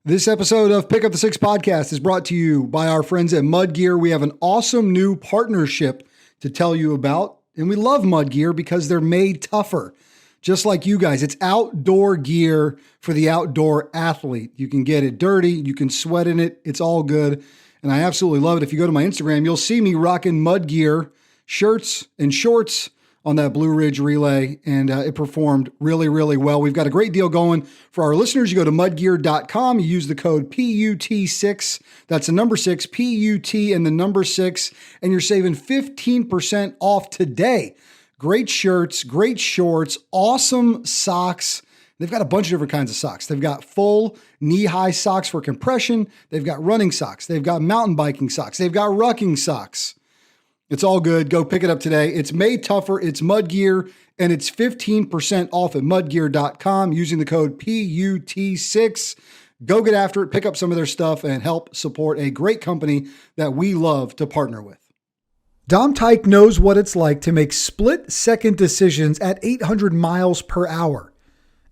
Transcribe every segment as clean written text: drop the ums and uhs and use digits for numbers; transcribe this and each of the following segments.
This episode of Pick Up the Six podcast is brought to you by our friends at Mud Gear. We have an awesome new partnership to tell you about, and we love Mud Gear because they're made tougher. Just like you guys, it's outdoor gear for the outdoor athlete. You can get it dirty, you can sweat in it, it's all good, and I absolutely love it. If you go to my Instagram, you'll see me rocking Mud Gear shirts and shorts on that Blue Ridge relay, and it performed really, really well. We've got a great deal going for our listeners. You go to mudgear.com, you use the code PUT6, that's the number 6, PUT and the number 6, and you're saving 15% off today. Great shirts, great shorts, awesome socks. They've got a bunch of different kinds of socks. They've got full knee-high socks for compression. They've got running socks. They've got mountain biking socks. They've got rucking socks. It's all good. Go pick it up today. It's made tougher. It's Mud Gear, and it's 15% off at mudgear.com using the code PUT6. Go get after it, pick up some of their stuff, and help support a great company that we love to partner with. Dom Teich knows what it's like to make split-second decisions at 800 miles per hour.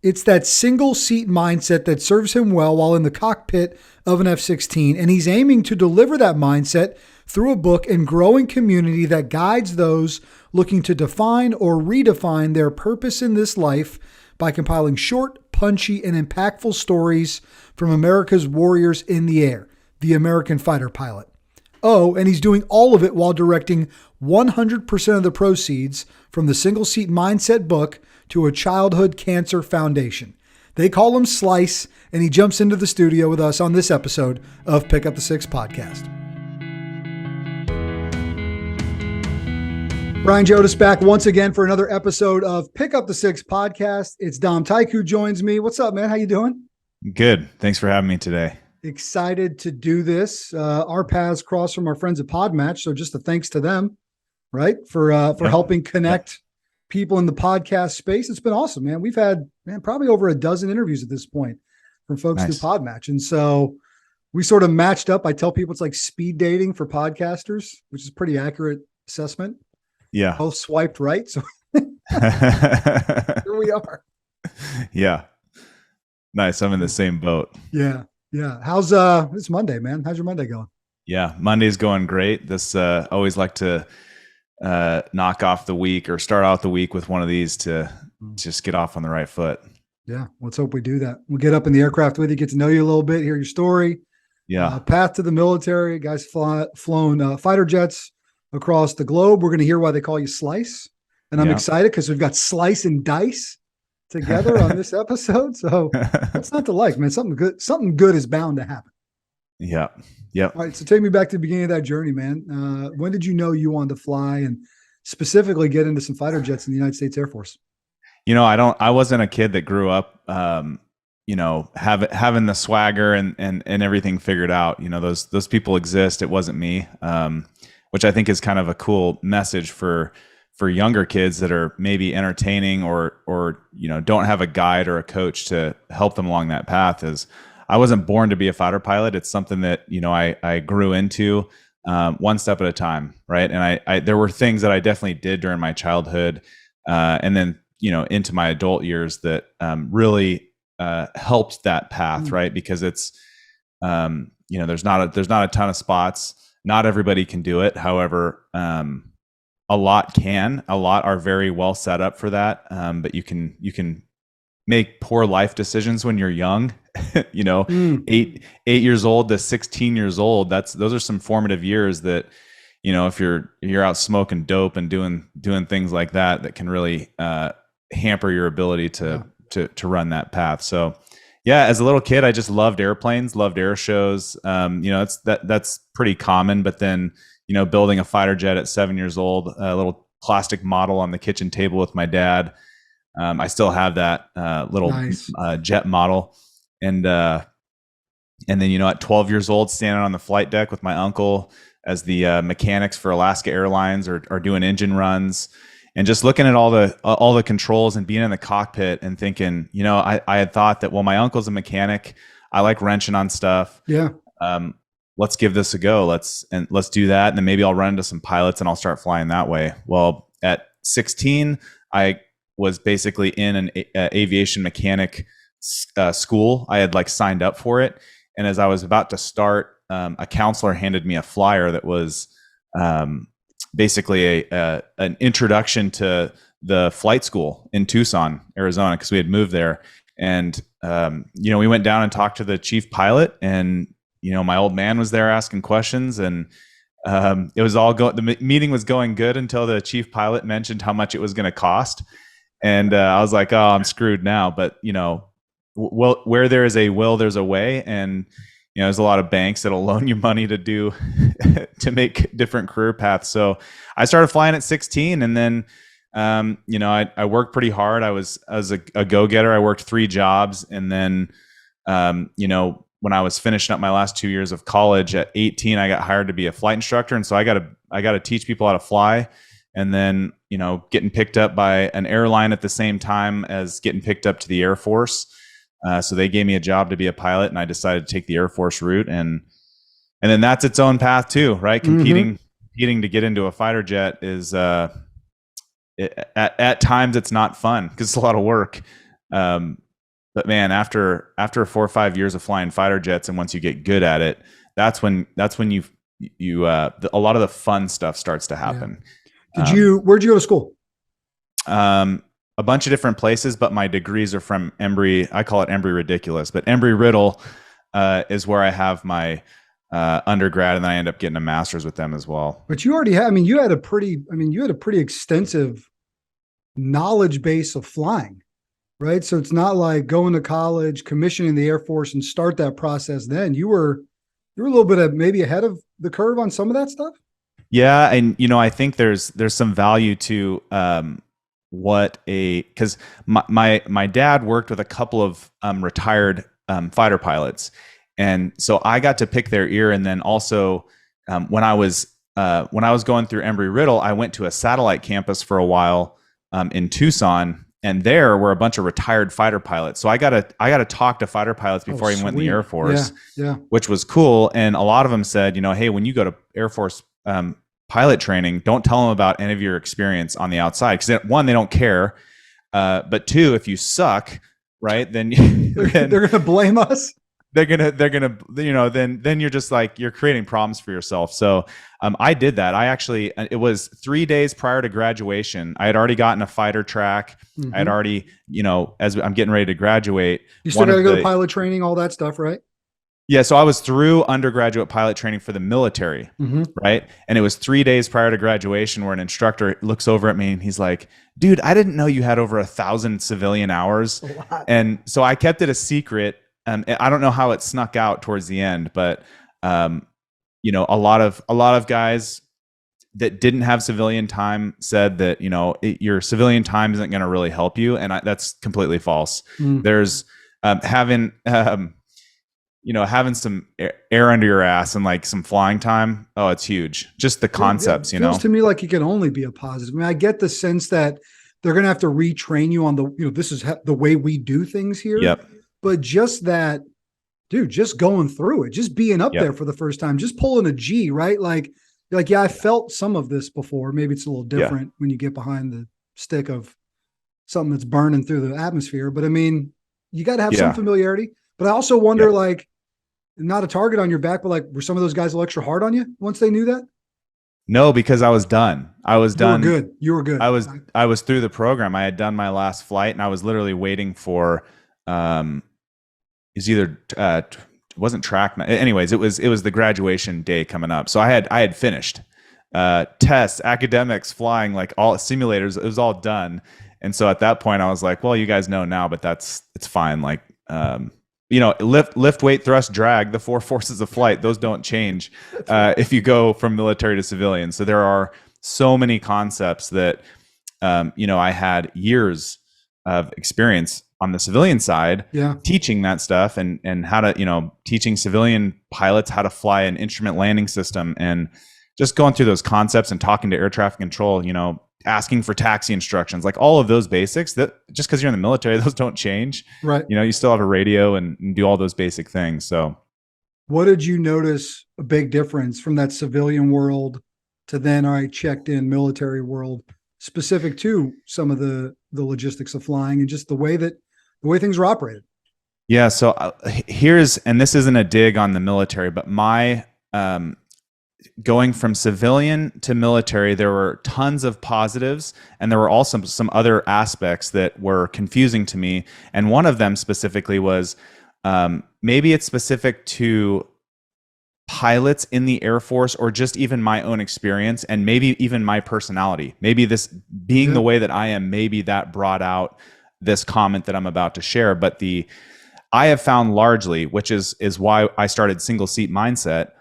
It's that single-seat mindset that serves him well while in the cockpit of an F-16, and he's aiming to deliver that mindset through a book and growing community that guides those looking to define or redefine their purpose in this life by compiling short, punchy, and impactful stories from America's warriors in the air, the American fighter pilot. Oh, and he's doing all of it while directing 100% of the proceeds from the Single Seat Mindset book to a childhood cancer foundation. They call him Slice, and he jumps into the studio with us on this episode of Pick Up the Six podcast. Brian Jodas back once again for another episode of Pick Up the Six podcast. It's Dom Teich who joins me. What's up, man? How you doing? Good. Thanks for having me today. Excited to do this. Our paths cross from our friends at Podmatch, so just a thanks to them, right, for helping connect people in the podcast space. It's been awesome, man. We've had probably over a dozen interviews at this point from folks through Podmatch, and so we sort of matched up. I tell people it's like speed dating for podcasters, which is a pretty accurate assessment. Yeah. Both swiped right. So here we are. Yeah. Nice. I'm in the same boat. Yeah. Yeah. How's it's Monday, man? How's your Monday going? Yeah. Monday's going great. This always like to knock off the week or start out the week with one of these to just get off on the right foot. Yeah. Let's hope we do that. We'll get up in the aircraft with you, get to know you a little bit, hear your story. Yeah. Path to the military. Guys flown fighter jets across the globe. We're going to hear why they call you Slice. And I'm excited because we've got Slice and Dice together on this episode. So what's not to like, man? Something good is bound to happen. Yeah. Yeah. All right. So take me back to the beginning of that journey, man. When did you know you wanted to fly and specifically get into some fighter jets in the United States Air Force? I wasn't a kid that grew up, having the swagger and everything figured out. Those people exist. It wasn't me. Which I think is kind of a cool message for younger kids that are maybe entertaining or don't have a guide or a coach to help them along that path. Is I wasn't born to be a fighter pilot. It's something that I grew into one step at a time, right? And I there were things that I definitely did during my childhood and then into my adult years that really helped that path, right? Because it's there's not a ton of spots. Not everybody can do it. However, a lot can. A lot are very well set up for that. But you can make poor life decisions when you're young. 8 years old to 16 years old. Those are some formative years that if you're out smoking dope and doing things like that can really hamper your ability to run that path. So. Yeah, as a little kid, I just loved airplanes, loved air shows. That's pretty common. But then, building a fighter jet at 7 years old, a little plastic model on the kitchen table with my dad. I still have that little jet model, and then at 12 years old, standing on the flight deck with my uncle as the mechanics for Alaska Airlines are doing engine runs. And just looking at all the controls and being in the cockpit and thinking, I had thought that, well, my uncle's a mechanic. I like wrenching on stuff. Yeah. Let's give this a go. Let's do that. And then maybe I'll run into some pilots and I'll start flying that way. Well, at 16, I was basically in an aviation mechanic school. I had signed up for it. And as I was about to start, a counselor handed me a flyer that was basically an introduction to the flight school in Tucson, Arizona, because we had moved there. And we went down and talked to the chief pilot, and my old man was there asking questions, and it was all going. The meeting was going good until the chief pilot mentioned how much it was going to cost, and I was like, "Oh, I'm screwed now." But where there is a will, there's a way, and there's a lot of banks that'll loan you money to do to make different career paths. So I started flying at 16, and then I worked pretty hard. I was a go-getter. I worked 3 jobs, and then when I was finishing up my last 2 years of college at 18, I got hired to be a flight instructor, and so I got to teach people how to fly. And then getting picked up by an airline at the same time as getting picked up to the Air Force. So they gave me a job to be a pilot, and I decided to take the Air Force route, and then that's its own path too, right? Competing to get into a fighter jet is at times it's not fun because it's a lot of work. But man, after 4 or 5 years of flying fighter jets, and once you get good at it, that's when a lot of the fun stuff starts to happen. Yeah. Where'd you go to school? A bunch of different places, but my degrees are from Embry. I call it Embry Ridiculous, but Embry-Riddle is where I have my undergrad, and then I end up getting a master's with them as well. But you already had, you had a pretty extensive knowledge base of flying, right? So it's not like going to college, commissioning the Air Force, and start that process. Then you were a little bit maybe ahead of the curve on some of that stuff. Yeah, and I think there's some value to because my dad worked with a couple of retired fighter pilots, and so I got to pick their ear. And then also when I was going through Embry-Riddle, I went to a satellite campus for a while in Tucson, and there were a bunch of retired fighter pilots. So I got to talk to fighter pilots before I even went in the Air Force, which was cool. And a lot of them said, hey, when you go to Air Force pilot training, don't tell them about any of your experience on the outside, because 1, they don't care, but 2, if you suck, right, then they're gonna blame us. They're gonna then you're just like, you're creating problems for yourself. So I did that. I actually, it was 3 days prior to graduation, I had already gotten a fighter track. I had already, as I'm getting ready to graduate, you still got to go to pilot training, all that stuff, right? Yeah, so I was through undergraduate pilot training for the military, right? And it was 3 days prior to graduation where an instructor looks over at me and he's like, "Dude, I didn't know you had over 1,000 civilian hours." And so I kept it a secret. I don't know how it snuck out towards the end, but a lot of guys that didn't have civilian time said that your civilian time isn't going to really help you, and that's completely false. There's having some air under your ass and like some flying time. Oh, it's huge. Just the concepts, it feels to me like it can only be a positive. I get the sense that they're going to have to retrain you on this is the way we do things here. Yep. But just that, dude, just going through it, just being up there for the first time, just pulling a G, right? Like, I felt some of this before. Maybe it's a little different when you get behind the stick of something that's burning through the atmosphere. But you got to have some familiarity. But I also wonder, not a target on your back, but were some of those guys a little extra hard on you once they knew that? No, because I was done. You were good. I was through the program. I had done my last flight, and I was literally waiting for, it wasn't track. Anyways, it was the graduation day coming up. So I had finished tests, academics, flying, like all simulators. It was all done. And so at that point I was like, well, you guys know now, but it's fine. Like, lift, weight, thrust, drag, the 4 forces of flight, those don't change if you go from military to civilian. So there are so many concepts that, I had years of experience on the civilian side teaching that stuff and how to, teaching civilian pilots how to fly an instrument landing system, and just going through those concepts and talking to air traffic control, asking for taxi instructions, like all of those basics that just because you're in the military, those don't change. Right. You still have a radio and do all those basic things. So what did you notice a big difference from that civilian world to then, all right, checked in military world, specific to some of the logistics of flying and just the way things are operated? Yeah. So and this isn't a dig on the military, but my going from civilian to military, there were tons of positives, and there were also some other aspects that were confusing to me. And one of them specifically was maybe it's specific to pilots in the Air Force, or just even my own experience, and maybe even my personality. Maybe this being the way that I am, maybe that brought out this comment that I'm about to share. But I have found largely, which is why I started Single Seat Mindset.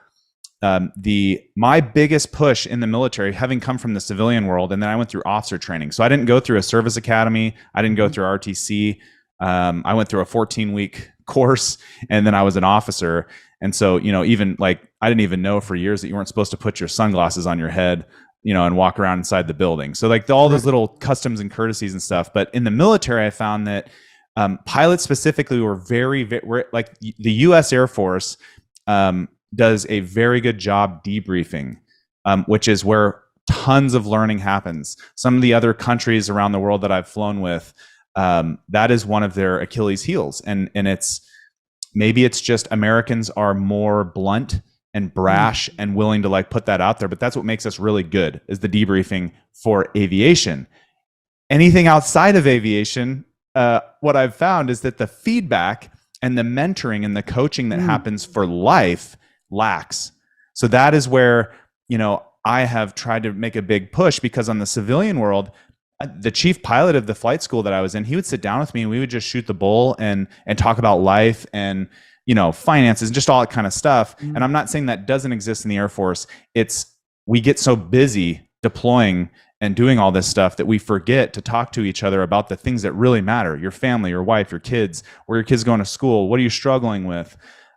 My biggest push in the military, having come from the civilian world, and then I went through officer training. So I didn't go through a service academy. I didn't go through RTC. I went through a 14-week course, and then I was an officer. And so, even like, I didn't even know for years that you weren't supposed to put your sunglasses on your head, and walk around inside the building. So like all those little customs and courtesies and stuff. But in the military, I found that pilots specifically were like the U.S. Air Force does a very good job debriefing, which is where tons of learning happens. Some of the other countries around the world that I've flown with, that is one of their Achilles heels. And maybe it's just Americans are more blunt and brash and willing to like put that out there, but that's what makes us really good, is the debriefing for aviation. Anything outside of aviation, what I've found is that the feedback and the mentoring and the coaching that happens for life lacks. So that is where, I have tried to make a big push, because on the civilian world, the chief pilot of the flight school that I was in, he would sit down with me and we would just shoot the bull and talk about life and, finances and just all that kind of stuff. And I'm not saying that doesn't exist in the Air Force. We get so busy deploying and doing all this stuff that we forget to talk to each other about the things that really matter: your family, your wife, your kids, where your kids going to school, what are you struggling with?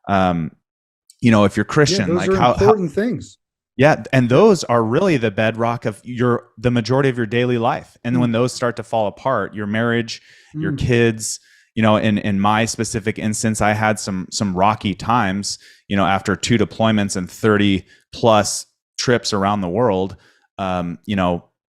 If you're Christian, those are important things. Yeah, and those are really the bedrock of the majority of your daily life. And when those start to fall apart, your marriage, your kids, in my specific instance, I had some rocky times, after 2 deployments and 30 plus trips around the world.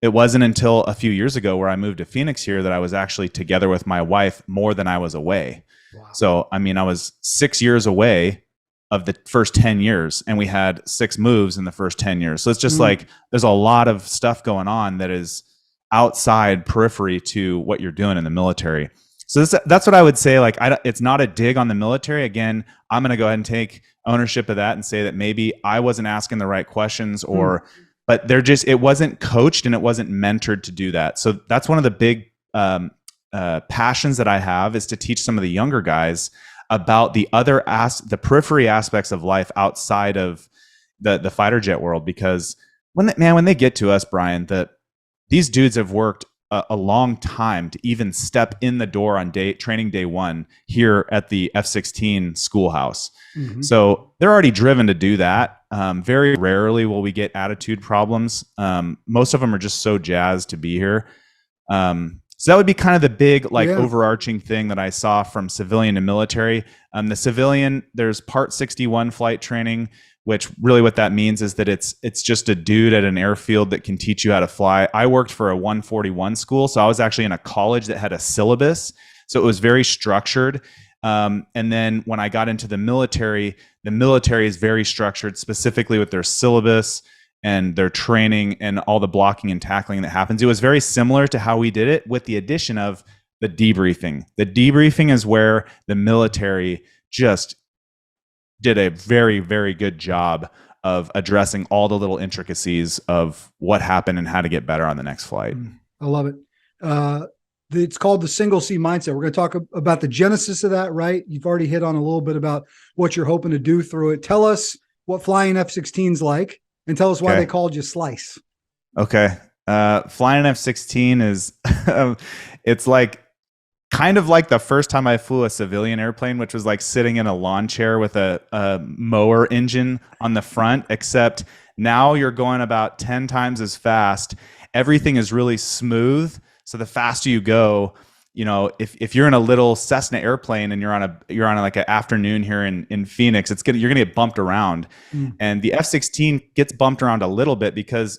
It wasn't until a few years ago where I moved to Phoenix here that I was actually together with my wife more than I was away. Wow. So, I was 6 years away of the first 10 years, and we had 6 moves in the first 10 years. So it's just like, there's a lot of stuff going on that is outside periphery to what you're doing in the military. So that's what I would say. Like, it's not a dig on the military. Again, I'm going to go ahead and take ownership of that and say that maybe I wasn't asking the right questions, but it wasn't coached and it wasn't mentored to do that. So that's one of the big passions that I have, is to teach some of the younger guys about the the periphery aspects of life outside of the fighter jet world. Because when they get to us, Brian, these dudes have worked a long time to even step in the door on training day 1 here at the F-16 schoolhouse. So they're already driven to do that. Very rarely will we get attitude problems. Most of them are just so jazzed to be here. So that would be kind of the big overarching thing that I saw from civilian to military. The civilian, there's Part 61 flight training, which really what that means is that it's just a dude at an airfield that can teach you how to fly. I worked for a 141 school, so I was actually in a college that had a syllabus. So it was very structured. And then when I got into the military is very structured, specifically with their syllabus and their training and all the blocking and tackling that happens. It was very similar to how we did it, with the addition of the debriefing. The debriefing is where the military just did a very, very good job of addressing all the little intricacies of what happened and how to get better on the next flight. I love it. It's called the Single Seat Mindset. We're going to talk about the genesis of that, right? You've already hit on a little bit about what you're hoping to do through it. Tell us what flying F-16's like, and tell us why they called you Slice. Okay. Flying an F-16 is, it's like kind of like the first time I flew a civilian airplane, which was like sitting in a lawn chair with a mower engine on the front, except now you're going about 10 times as fast. Everything is really smooth. So the faster you go, if you're in a little Cessna airplane and you're on like an afternoon here in Phoenix, you're gonna get bumped around. And the F-16 gets bumped around a little bit because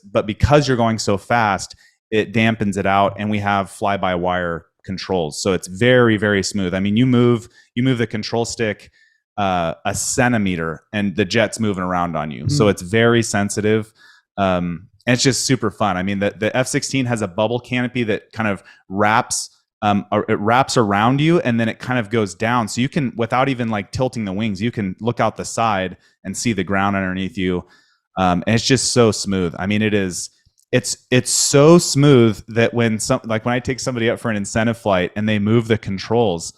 you're going so fast, it dampens it out, and we have fly-by-wire controls. So it's very, very smooth. I mean, you move the control stick a centimeter and the jet's moving around on you. So it's very sensitive. And it's just super fun. I mean, the F-16 has a bubble canopy that kind of wraps around you, and then it kind of goes down. So you can, without even like tilting the wings, you can look out the side and see the ground underneath you. And it's just so smooth. I mean, it's so smooth that when I take somebody up for an incentive flight and they move the controls,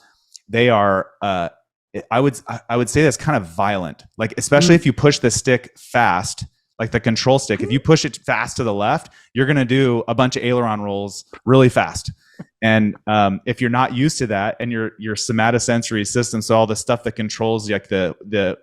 they are, I would say that's kind of violent. Like, especially if you push the stick fast, like the control stick, if you push it fast to the left, you're going to do a bunch of aileron rolls really fast. And if you're not used to that, and your somatosensory system, so all the stuff that controls like the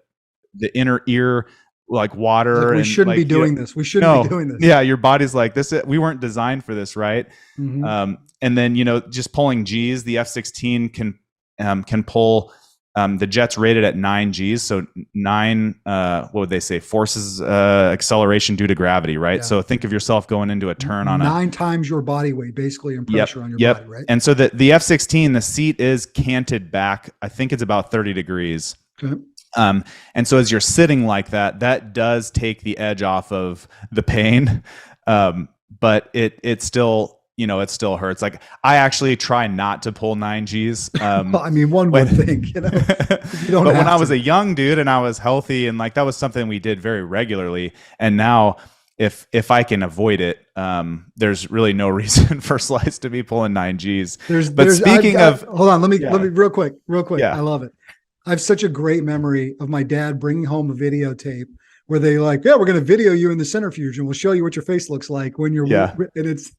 inner ear, like water, like we shouldn't be doing this. We shouldn't be doing this. Yeah, your body's like, this. We weren't designed for this, right? And then just pulling G's, the F-16 can pull. The jet's rated at 9 Gs, so 9. What would they say? Forces acceleration due to gravity, right? Yeah. So think of yourself going into a turn on 9 times your body weight, basically, in pressure on your body, right? And so the F-16, the seat is canted back. I think it's about 30 degrees. Okay. And so as you're sitting like that does take the edge off of the pain, but it still. It still hurts. Like, I actually try not to pull 9 Gs. Well, I mean, one would think, you don't but when I was a young dude and I was healthy, and like that was something we did very regularly. And now if I can avoid it, there's really no reason for Slice to be pulling 9 Gs. Speaking of, hold on, let me real quick. Yeah. I love it. I have such a great memory of my dad bringing home a videotape where they we're going to video you in the centrifuge and we'll show you what your face looks like when you're, and it's,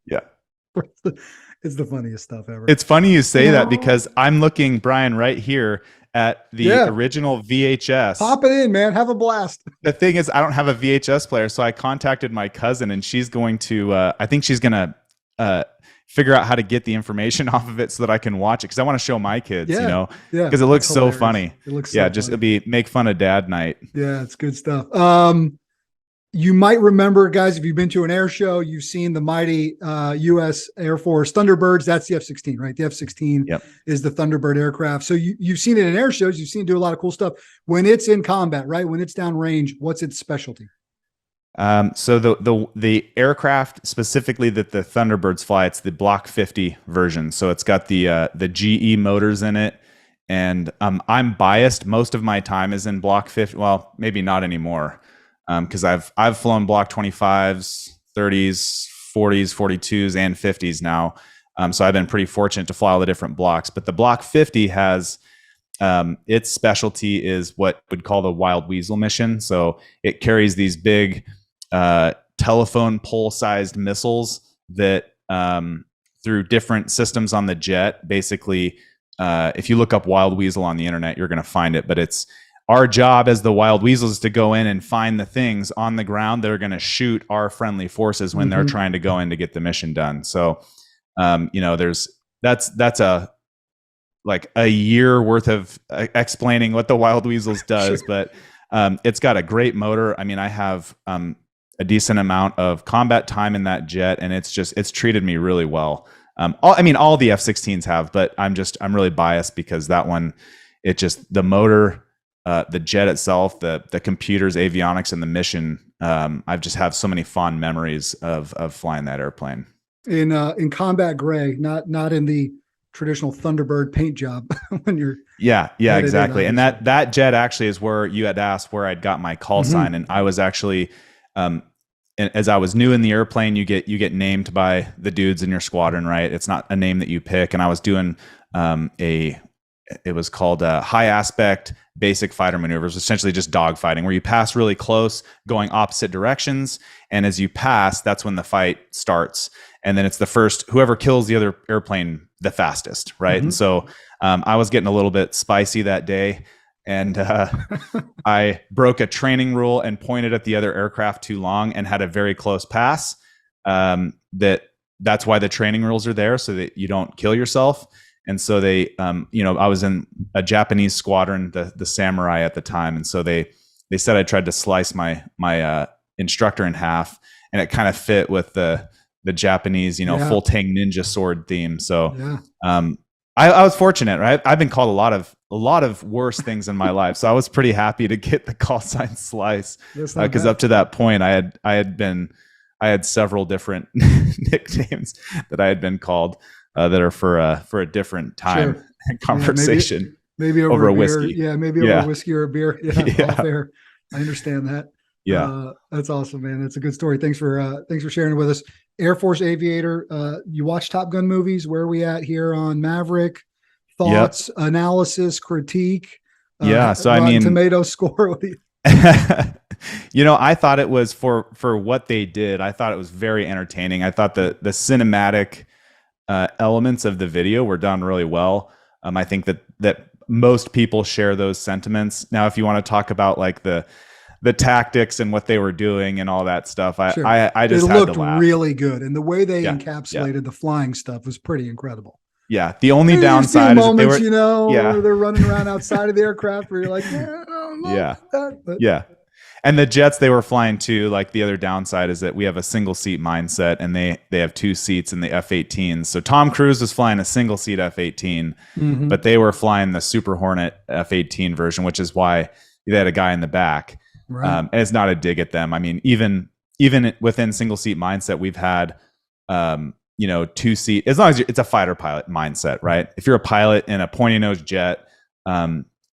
it's the funniest stuff ever. It's funny you say that, because I'm looking, Brian, right here at the original VHS. Pop it in, man. Have a blast. The thing is, I don't have a VHS player, so I contacted my cousin, and she's going to, I think she's going to figure out how to get the information off of it so that I can watch it, because I want to show my kids, because it looks so funny. It looks so funny. It'll be make fun of dad night. Yeah, it's good stuff. You might remember, guys, if you've been to an air show, you've seen the mighty U.S. Air Force Thunderbirds. That's the F-16, right? The F-16 is the Thunderbird aircraft. So you've seen it in air shows. You've seen it do a lot of cool stuff. When it's in combat, right? When it's downrange, what's its specialty? So the aircraft specifically that the Thunderbirds fly, it's the Block 50 version. So it's got the GE motors in it. And I'm biased. Most of my time is in Block 50. Well, maybe not anymore. Because I've flown Block 25s, 30s, 40s, 42s, and 50s now. So I've been pretty fortunate to fly all the different blocks. But the Block 50 has its specialty is what would call the Wild Weasel mission. So it carries these big telephone pole-sized missiles that through different systems on the jet, basically, if you look up Wild Weasel on the internet, you're going to find it. But it's our job as the Wild Weasels is to go in and find the things on the ground that are going to shoot our friendly forces when they're trying to go in to get the mission done. So, that's a year worth of explaining what the Wild Weasels does, but it's got a great motor. I mean, I have a decent amount of combat time in that jet, and it's treated me really well. All the F-16s have, but I'm really biased because that one, the motor, the jet itself, the computers, avionics, and the mission. I've just have so many fond memories of flying that airplane. In combat gray, not in the traditional Thunderbird paint job when you're. Yeah, exactly. And that jet actually is where you had asked where I'd got my call sign, and I was actually, as I was new in the airplane, you get named by the dudes in your squadron, right? It's not a name that you pick, and I was doing it was called high aspect basic fighter maneuvers, essentially just dogfighting, where you pass really close, going opposite directions. And as you pass, that's when the fight starts. And then it's the first, whoever kills the other airplane the fastest, right? And so I was getting a little bit spicy that day. And I broke a training rule and pointed at the other aircraft too long and had a very close pass. That's why the training rules are there, so that you don't kill yourself. And so they, I was in a Japanese squadron, the Samurai at the time. And so they said I tried to slice my instructor in half, and it kind of fit with the the Japanese, Yeah. full tang ninja sword theme. So, Yeah. I was fortunate, right? I've been called a lot of worse things in my life, so I was pretty happy to get the call sign Slice, because up to that point, I had several different nicknames that I had been called that are for a different time and conversation. Yeah, maybe over a beer. whiskey. Yeah, maybe over a whiskey or a beer. Yeah, Yeah. all fair. I understand that. Yeah. That's awesome, man. That's a good story. Thanks for sharing it with us. Air Force aviator. You watch Top Gun movies? Where are we at here on Maverick? Thoughts, analysis, critique. Yeah. So Rotten Tomato score. I thought it was for what they did. I thought it was very entertaining. I thought the cinematic elements of the video were done really well. I think that most people share those sentiments. Now, if you want to talk about like the tactics and what they were doing and all that stuff, I just had to laugh. It looked really good, and the way they encapsulated the flying stuff was pretty incredible. Yeah, the only downside is moments, where they're running around outside of the aircraft where you're like, yeah. And the jets they were flying too, like the other downside is that we have a single seat mindset, and they have 2 seats in the F-18s. So Tom Cruise was flying a single seat F-18, but they were flying the Super Hornet F-18 version, which is why they had a guy in the back. Right. And it's not a dig at them. I mean, even within single seat mindset, we've had 2 seat, as long as it's a fighter pilot mindset, right? If you're a pilot in a pointy nose jet,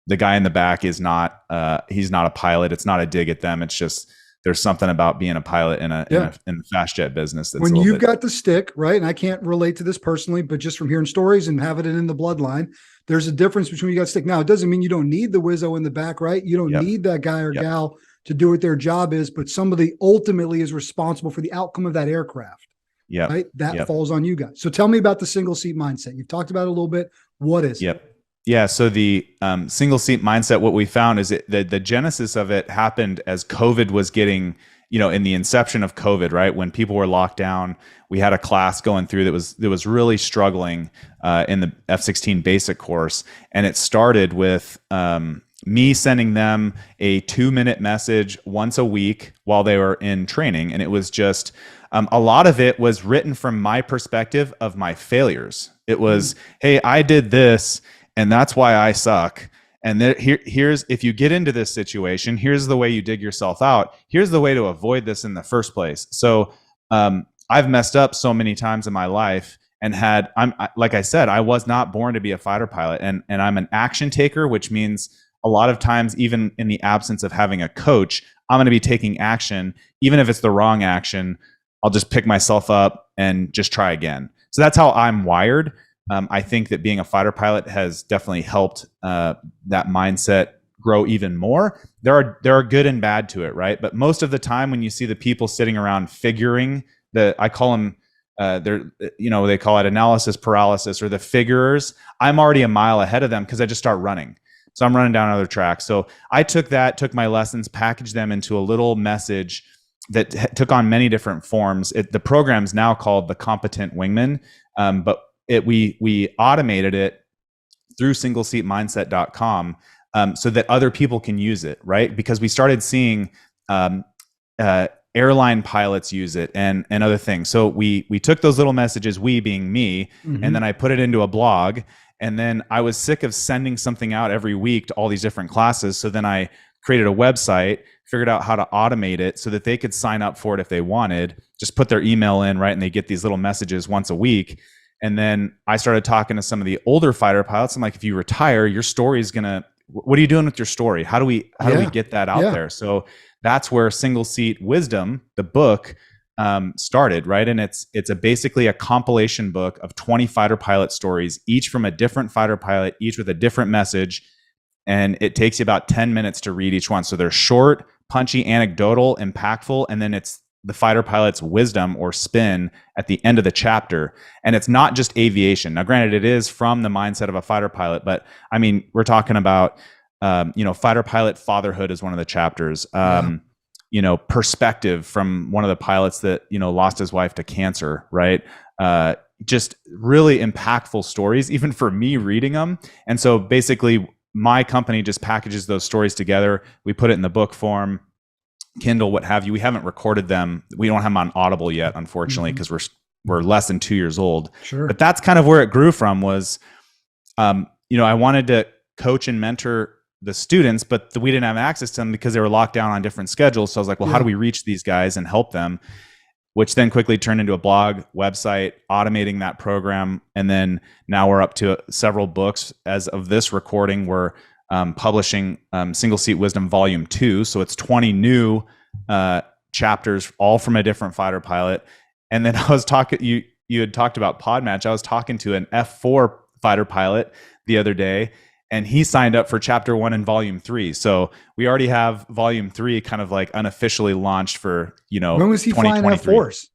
the guy in the back is not he's not a pilot. It's not a dig at them. It's just there's something about being a pilot in the fast jet business that's when you've got the stick, right? And I can't relate to this personally, but just from hearing stories and having it in the bloodline, there's a difference between you got stick. Now, it doesn't mean you don't need the Wizzo in the back, right? You don't need that guy or gal to do what their job is, but somebody ultimately is responsible for the outcome of that aircraft. Yeah. Right. That falls on you guys. So tell me about the single seat mindset. You've talked about it a little bit. What is it? Yeah. So the single seat mindset, what we found is that the genesis of it happened as COVID was getting, in the inception of COVID, right? When people were locked down, we had a class going through that was really struggling in the F-16 basic course. And it started with me sending them a 2-minute message once a week while they were in training. And it was just, a lot of it was written from my perspective of my failures. It was, hey, I did this, and that's why I suck. And here's, if you get into this situation, here's the way you dig yourself out. Here's the way to avoid this in the first place. So I've messed up so many times in my life and like I said, I was not born to be a fighter pilot, and I'm an action taker, which means a lot of times, even in the absence of having a coach, I'm going to be taking action. Even if it's the wrong action, I'll just pick myself up and just try again. So that's how I'm wired. I think that being a fighter pilot has definitely helped that mindset grow even more. There are good and bad to it, right? But most of the time, when you see the people sitting around figuring, I call them, they call it analysis paralysis, or the figurers. I'm already a mile ahead of them because I just start running. So I'm running down other tracks. So I took my lessons, packaged them into a little message that took on many different forms. The program's now called the Competent Wingman, but we automated it through singleseatmindset.com so that other people can use it, right? Because we started seeing airline pilots use it and other things. So we took those little messages, we being me, and then I put it into a blog. And then I was sick of sending something out every week to all these different classes. So then I created a website, figured out how to automate it so that they could sign up for it if they wanted, just put their email in, right? And they get these little messages once a week. And then I started talking to some of the older fighter pilots. I'm like, if you retire, your story is what are you doing with your story? How do we get that out there? So that's where Single Seat Wisdom, the book, started, right? And it's basically a compilation book of 20 fighter pilot stories, each from a different fighter pilot, each with a different message. And it takes you about 10 minutes to read each one. So they're short, punchy, anecdotal, impactful, and then it's the fighter pilot's wisdom or spin at the end of the chapter. And it's not just aviation. Now, granted, it is from the mindset of a fighter pilot, but I mean, we're talking about, fighter pilot fatherhood is one of the chapters. Perspective from one of the pilots that, lost his wife to cancer, right? Just really impactful stories, even for me reading them. And so basically, my company just packages those stories together. We put it in the book form, Kindle, what have you. We haven't recorded them. We don't have them on Audible yet, unfortunately, because we're were less than 2 years old. Sure. But that's kind of where it grew from was, I wanted to coach and mentor the students, but we didn't have access to them because they were locked down on different schedules. So I was like, well, how do we reach these guys and help them? Which then quickly turned into a blog, website, automating that program. And then now we're up to several books. As of this recording, we're publishing Single Seat Wisdom Volume 2. So it's 20 new chapters, all from a different fighter pilot. And then I was talking, you had talked about Podmatch. I was talking to an F4 fighter pilot the other day, and he signed up for chapter 1 and volume 3. So we already have volume 3 kind of like unofficially launched for, when was he flying F4s?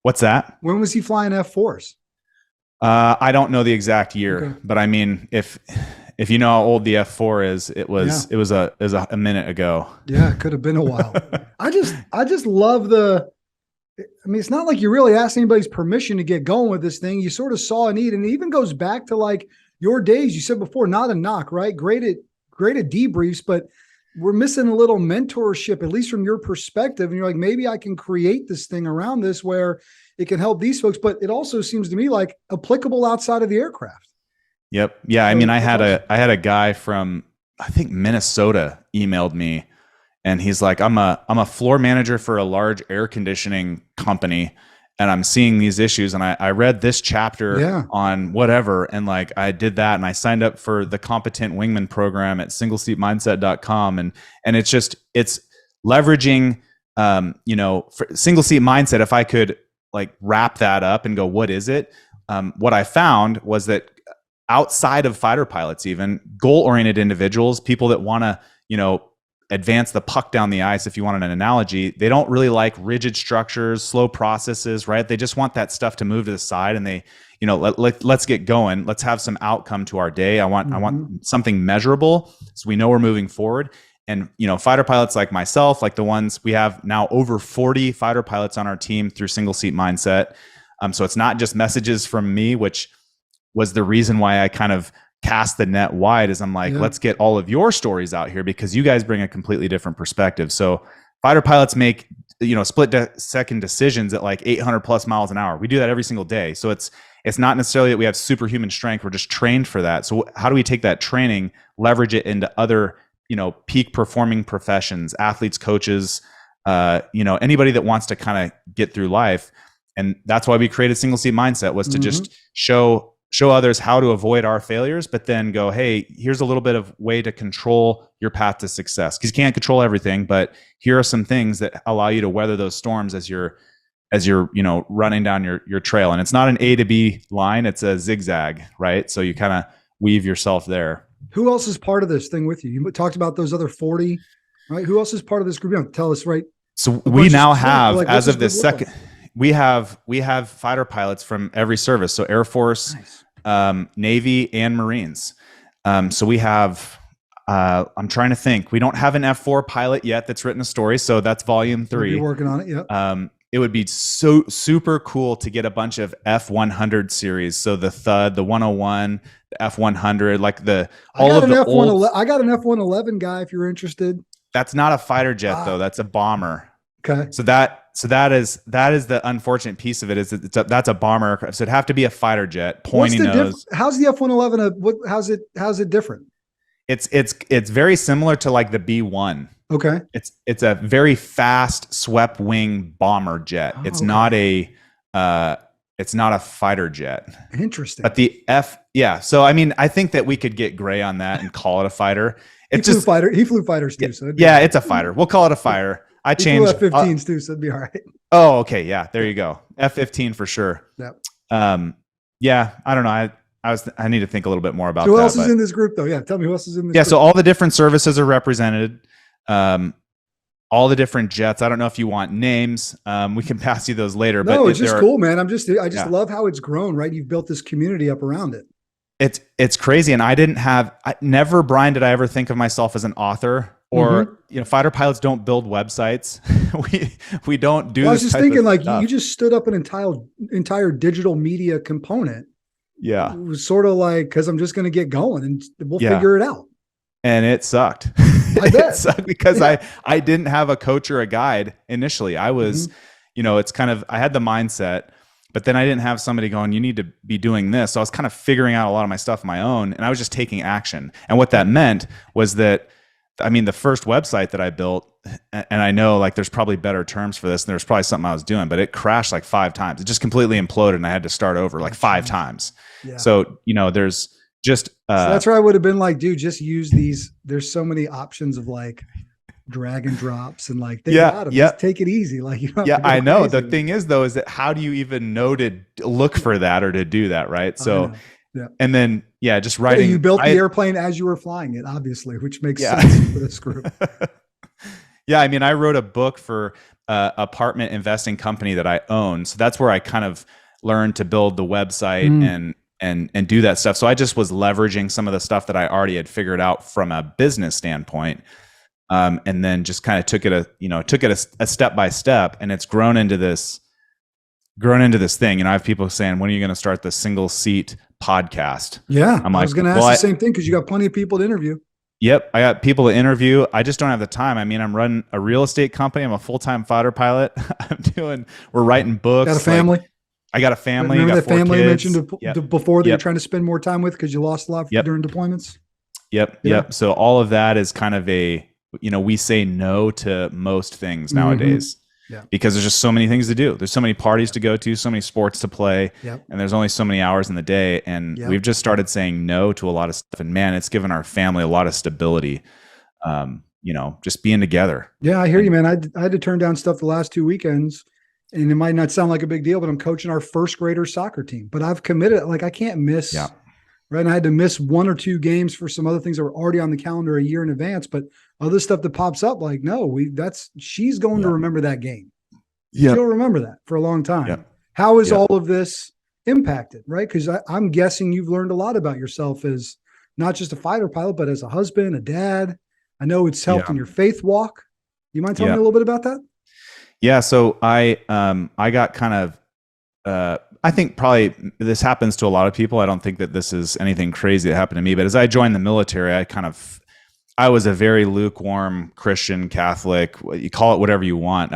What's that? When was he flying F4s? I don't know the exact year, but I mean, if you know how old the F4 is, it was a minute ago. Yeah, it could have been a while. I just love it's not like you really asked anybody's permission to get going with this thing. You sort of saw a need, and it even goes back to like your days. You said before, not a knock, right? Great at debriefs, but we're missing a little mentorship, at least from your perspective. And you're like, maybe I can create this thing around this where it can help these folks, but it also seems to me like applicable outside of the aircraft. Yep. Yeah. I mean, I had a guy from, I think, Minnesota emailed me, and he's like, I'm a floor manager for a large air conditioning company, and I'm seeing these issues. And I read this chapter on whatever. And like, I did that, and I signed up for the Competent Wingman program at singleseatmindset.com. And it's leveraging, for single seat mindset. If I could like wrap that up and go, what is it? What I found was that outside of fighter pilots, even goal-oriented individuals, people that want to, advance the puck down the ice, if you want an analogy, they don't really like rigid structures, slow processes, right? They just want that stuff to move to the side, and they, let's get going. Let's have some outcome to our day. I want something measurable, so we know we're moving forward. And, fighter pilots like myself, like the ones we have now, over 40 fighter pilots on our team through Single Seat Mindset. So it's not just messages from me, which was the reason why I kind of cast the net wide, is I'm like, let's get all of your stories out here, because you guys bring a completely different perspective. So fighter pilots make, split-second decisions at like 800 plus miles an hour. We do that every single day. So it's not necessarily that we have superhuman strength. We're just trained for that. So how do we take that training, leverage it into other, peak performing professions, athletes, coaches, anybody that wants to kind of get through life? And that's why we created Single Seat Mindset, was to just show others how to avoid our failures, but then go, hey, here's a little bit of way to control your path to success. Because you can't control everything, but here are some things that allow you to weather those storms as you're running down your trail. And it's not an A to B line, it's a zigzag, right? So you kind of weave yourself there. Who else is part of this thing with you? You talked about those other 40, right? Who else is part of this group? Tell us, right? So we now have, as of this second, we have fighter pilots from every service. So Air Force, Navy, and Marines. So we have, I'm trying to think, we don't have an F4 pilot yet that's written a story. So that's volume 3. You're working on it. Yeah. It would be so super cool to get a bunch of F100 series. So the Thud, the 101, the F100, like I got an F111 guy, if you're interested. That's not a fighter jet though. That's a bomber. Okay. So that is the unfortunate piece of it, is that's a bomber aircraft. So it'd have to be a fighter jet, pointy nose. How's the F111? How's it different? It's very similar to like the B1. Okay. It's a very fast swept wing bomber jet. It's not a fighter jet. Interesting. But the So I mean, I think that we could get gray on that and call it a fighter. He flew fighters too. So it's a fighter. We'll call it a fighter. I changed F-15s too, so it'd be all right. Oh, okay. Yeah, there you go. F-15 for sure. Yep. I don't know. I need to think a little bit more about that. Who else is in this group though? Yeah, tell me who else is in this group. So all the different services are represented. All the different jets. I don't know if you want names. We can pass you those later. No, but it's just cool, man. I just love how it's grown, right? You've built this community up around it. It's crazy. And never, Brian, did I ever think of myself as an author, or, fighter pilots don't build websites. we don't do this. I was just thinking, like, you just stood up an entire digital media component. Yeah. It was sort of like, cause I'm just going to get going and we'll figure it out. And it sucked. I bet. It sucked because I didn't have a coach or a guide initially. I was, it's kind of, I had the mindset, but then I didn't have somebody going, you need to be doing this. So I was kind of figuring out a lot of my stuff on my own, and I was just taking action. And what that meant was that, I mean, the first website that I built, and I know like there's probably better terms for this, and there's probably something I was doing, but it crashed like 5 times. It just completely imploded, and I had to start over like 5 times. Yeah. So, there's just so that's where I would have been like, dude, just use these. There's so many options of like drag and drops, and like just take it easy. Like, I know. The thing is though, is that how do you even know to look for that or to do that, right? So and then just writing. You built the airplane as you were flying it, obviously, which makes sense for this group. I mean, I wrote a book for apartment investing company that I own, so that's where I kind of learned to build the website and do that stuff. So I just was leveraging some of the stuff that I already had figured out from a business standpoint, and then just kind of took it a step by step, and it's grown into this thing. I have people saying, when are you going to start the single seat podcast? Yeah, I was going to ask the same thing, because you got plenty of people to interview. Yep, I got people to interview. I just don't have the time. I mean, I'm running a real estate company. I'm a full-time fighter pilot. We're writing books. Got a family? I got a family. Remember I got that family kids. You mentioned before that you're trying to spend more time with because you lost a lot during deployments? Yep. So all of that is kind of we say no to most things nowadays. Yeah. Because there's just so many things to do. There's so many parties to go to, so many sports to play, and there's only so many hours in the day. And we've just started saying no to a lot of stuff. And man, it's given our family a lot of stability. Just being together. Yeah, I hear you, man. I had to turn down stuff the last 2 weekends, and it might not sound like a big deal, but I'm coaching our first grader soccer team. But I've committed, like I can't miss. Yeah. Right. And I had to miss 1 or 2 games for some other things that were already on the calendar a year in advance. But other stuff that pops up, like, no, she's going to remember that game. Yeah. She'll remember that for a long time. Yeah. How is all of this impacted? Right. Because I'm guessing you've learned a lot about yourself as not just a fighter pilot, but as a husband, a dad. I know it's helped in your faith walk. You mind telling me a little bit about that? Yeah. So I got kind of, I think probably this happens to a lot of people. I don't think that this is anything crazy that happened to me, but as I joined the military, I was a very lukewarm Christian Catholic. You call it whatever you want.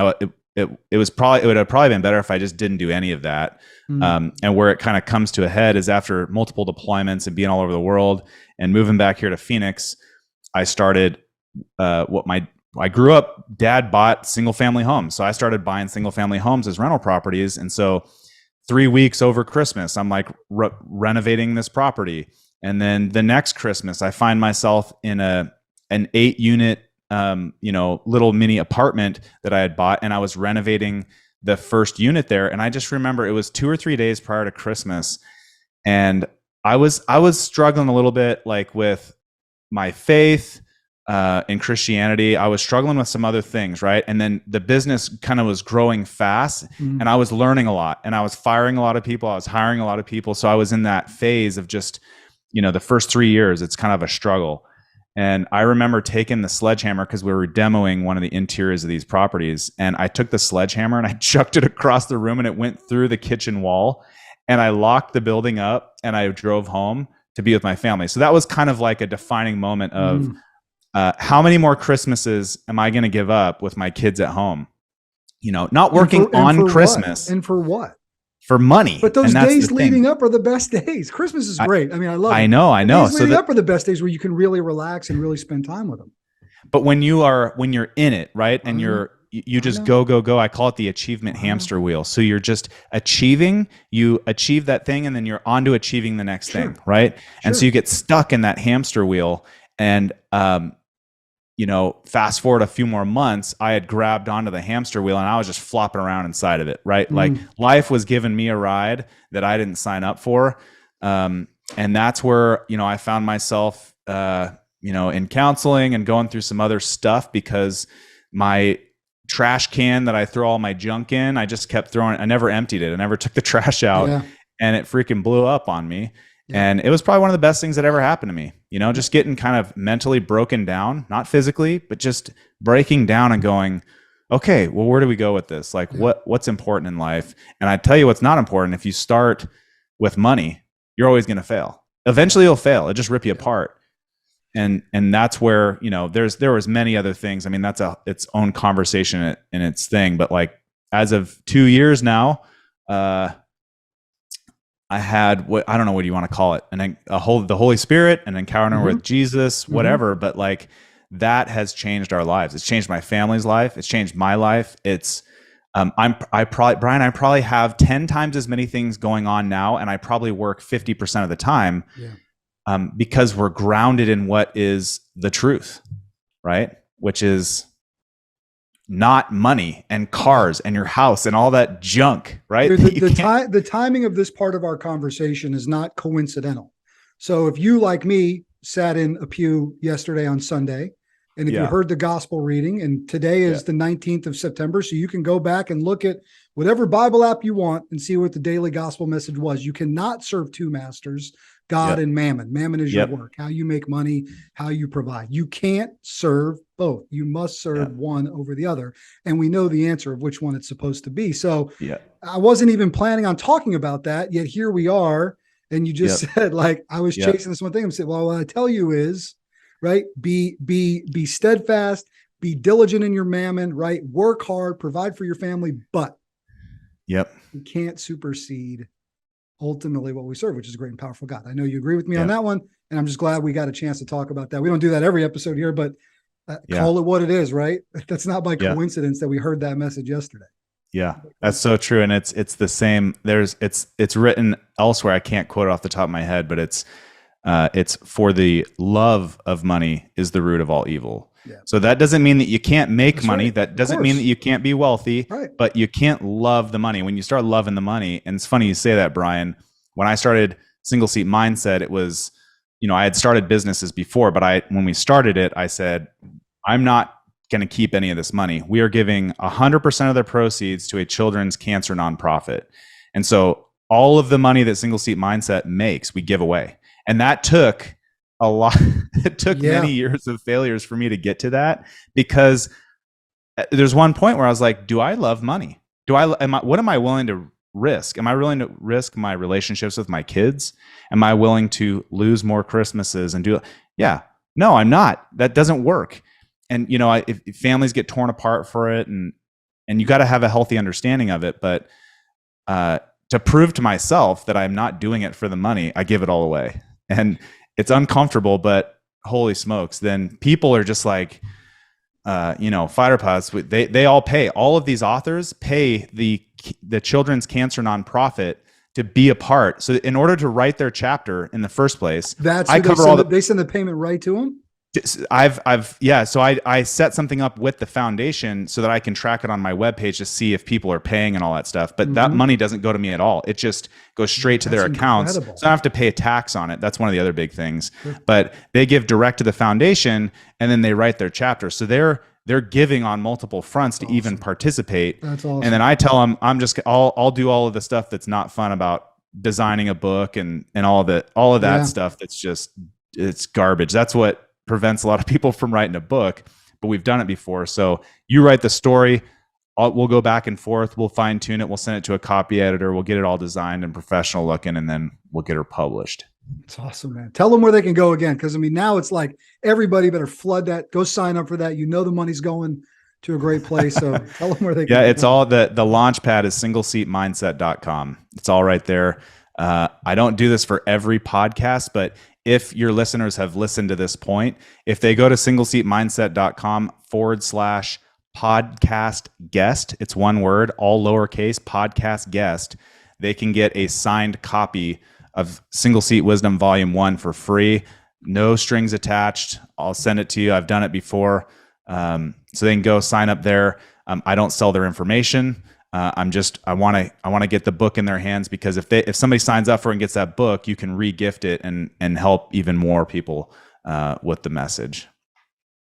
It would have probably been better if I just didn't do any of that. And where it kind of comes to a head is after multiple deployments and being all over the world and moving back here to Phoenix, I started I grew up, Dad bought single family homes. So I started buying single family homes as rental properties. And so 3 weeks over Christmas, I'm like renovating this property. And then the next Christmas, I find myself in an 8-unit, little mini apartment that I had bought, and I was renovating the first unit there. And I just remember it was 2 or 3 days prior to Christmas, and I was struggling a little bit, like with my faith in Christianity. I was struggling with some other things, right? And then the business kind of was growing fast, and I was learning a lot, and I was firing a lot of people. I was hiring a lot of people. So I was in that phase of just, the first 3 years, it's kind of a struggle. And I remember taking the sledgehammer, because we were demoing one of the interiors of these properties. And I took the sledgehammer and I chucked it across the room, and it went through the kitchen wall. And I locked the building up, and I drove home to be with my family. So that was kind of like a defining moment of how many more Christmases am I going to give up with my kids at home? Not working on Christmas. And for what? For money. But those days leading up are the best days. Christmas is great. I mean, I love it. I know. Days leading up are the best days where you can really relax and really spend time with them. But when you're in it, right? And you just go. I call it the achievement hamster wheel. So you're just achieving, you achieve that thing, and then you're on to achieving the next thing, right? And so you get stuck in that hamster wheel. And fast forward a few more months, I had grabbed onto the hamster wheel, and I was just flopping around inside of it, right? Like life was giving me a ride that I didn't sign up for. And that's where, I found myself, in counseling and going through some other stuff, because my trash can that I throw all my junk in, I just kept throwing it. I never emptied it. I never took the trash out, and it freaking blew up on me. And it was probably one of the best things that ever happened to me, just getting kind of mentally broken down, not physically, but just breaking down and going, okay, well, where do we go with this? Like what's important in life? And I tell you what's not important. If you start with money, you're always going to fail. Eventually you'll fail. It'll just rip you apart. And that's where, there was many other things. I mean, that's its own conversation in its thing, but like as of 2 years now, I had what, I don't know, what do you want to call it? The Holy Spirit, an encounter Mm-hmm. with Jesus, whatever. But like that has changed our lives. It's changed my family's life. It's changed my life. It's, I probably have 10 times as many things going on now. And I probably work 50% of the time, because we're grounded in what is the truth, right? Which is not money and cars and your house and all that junk, right? Dude, the timing of this part of our conversation is not coincidental. So if you, like me, sat in a pew yesterday on Sunday, and if you heard the gospel reading, and today is the 19th of September, so you can go back and look at whatever Bible app you want and see what the daily gospel message was. You cannot serve two masters, God and mammon. Mammon is your work, how you make money, how you provide. You can't serve both. You must serve one over the other. And we know the answer of which one it's supposed to be. So I wasn't even planning on talking about that, yet here we are. And you just said, like, I was chasing this one thing. I said, well, what I tell you is, right, be steadfast, be diligent in your mammon, right? Work hard, provide for your family, but you can't supersede ultimately what we serve, which is a great and powerful God. I know you agree with me on that one, and I'm just glad we got a chance to talk about that. We don't do that every episode here, but call it what it is, right? That's not by coincidence that we heard that message yesterday. Yeah, that's so true. And it's the same. It's written elsewhere. I can't quote it off the top of my head, but it's for the love of money is the root of all evil. So that doesn't mean that you can't make money. Right. That doesn't mean that you can't be wealthy, but you can't love the money. When you start loving the money, and it's funny you say that, Brian, when I started Single Seat Mindset, it was, I had started businesses before, but when we started it, I said, I'm not going to keep any of this money. We are giving 100% of the proceeds to a children's cancer nonprofit. And so all of the money that Single Seat Mindset makes, we give away. And that took a lot. It took many years of failures for me to get to that, because there's one point where I was like, do I love money? What am I willing to risk? Am I willing to risk my relationships with my kids? Am I willing to lose more Christmases and no, I'm not. That doesn't work. And, if families get torn apart for it, and you got to have a healthy understanding of it. But to prove to myself that I'm not doing it for the money, I give it all away. And it's uncomfortable, but holy smokes, then people are just like, fighter pilots, they all pay. All of these authors pay the children's cancer nonprofit to be a part. So in order to write their chapter in the first place, they send the payment right to them. So I set something up with the foundation so that I can track it on my webpage to see if people are paying and all that stuff. But that money doesn't go to me at all. It just goes straight to their accounts. So I don't have to pay a tax on it. That's one of the other big things. But they give direct to the foundation, and then they write their chapter. So they're giving on multiple fronts to even participate. That's awesome. And then I tell them, I'll do all of the stuff that's not fun about designing a book and all of that stuff. That's just, it's garbage. That's what prevents a lot of people from writing a book, but we've done it before. So you write the story, we'll go back and forth, we'll fine tune it, we'll send it to a copy editor, we'll get it all designed and professional looking, and then we'll get her published. It's awesome, man. Tell them where they can go again, because now it's like everybody better flood that. Go sign up for that. The money's going to a great place. So tell them where they can go. It's all the launch pad is singleseatmindset.com. It's all right there. I don't do this for every podcast, but if your listeners have listened to this point, if they go to singleseatmindset.com/podcast guest, it's one word, all lowercase, podcast guest, they can get a signed copy of Single Seat Wisdom Volume 1 for free. No strings attached. I'll send it to you. I've done it before. So they can go sign up there. I don't sell their information. I want to get the book in their hands, because if somebody signs up for it and gets that book, you can re-gift it and help even more people with the message.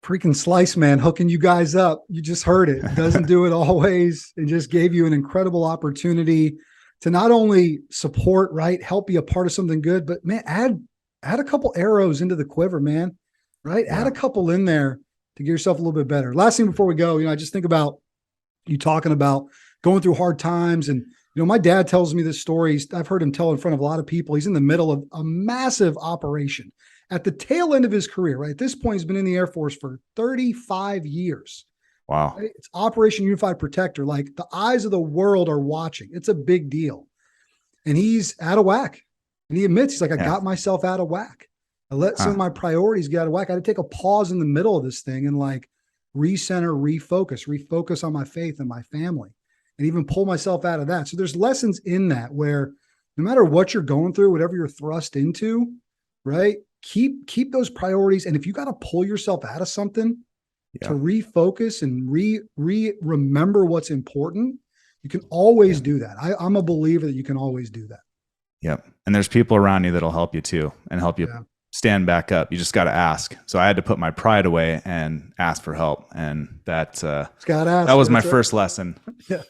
Freaking Slice, man, hooking you guys up. You just heard it. Doesn't do it always. It just gave you an incredible opportunity to not only support, right, help be a part of something good, but man, add a couple arrows into the quiver, man, right? Add a couple in there to get yourself a little bit better. Last thing before we go, I just think about you talking about going through hard times. And, my dad tells me this story. I've heard him tell in front of a lot of people. He's in the middle of a massive operation at the tail end of his career, right? At this point, he's been in the Air Force for 35 years. Wow. Right? It's Operation Unified Protector. Like, the eyes of the world are watching. It's a big deal. and he's out of whack. And he admits, he's like, I Yeah. got myself out of whack. I let some of my priorities get out of whack. I had to take a pause in the middle of this thing and like recenter, refocus on my faith and my family, and even pull myself out of that. So there's lessons in that where no matter what you're going through, whatever you're thrust into, right? Keep those priorities. And if you got to pull yourself out of something to refocus and remember what's important, you can always do that. I'm a believer that you can always do that. Yep. And there's people around you that'll help you too and help you stand back up. You just got to ask. So I had to put my pride away and ask for help. And that was my first lesson. Yeah.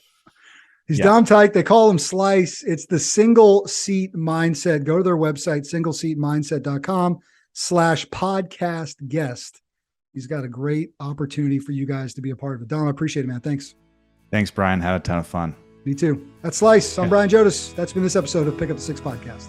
He's Dom Teich. They call him Slice. It's the single seat mindset. Go to their website, singleseatmindset.com/podcast guest. He's got a great opportunity for you guys to be a part of it. Dom, I appreciate it, man. Thanks. Thanks, Brian. Had a ton of fun. Me too. That's Slice. I'm Brian Jodis. That's been this episode of Pick Up the Six Podcast.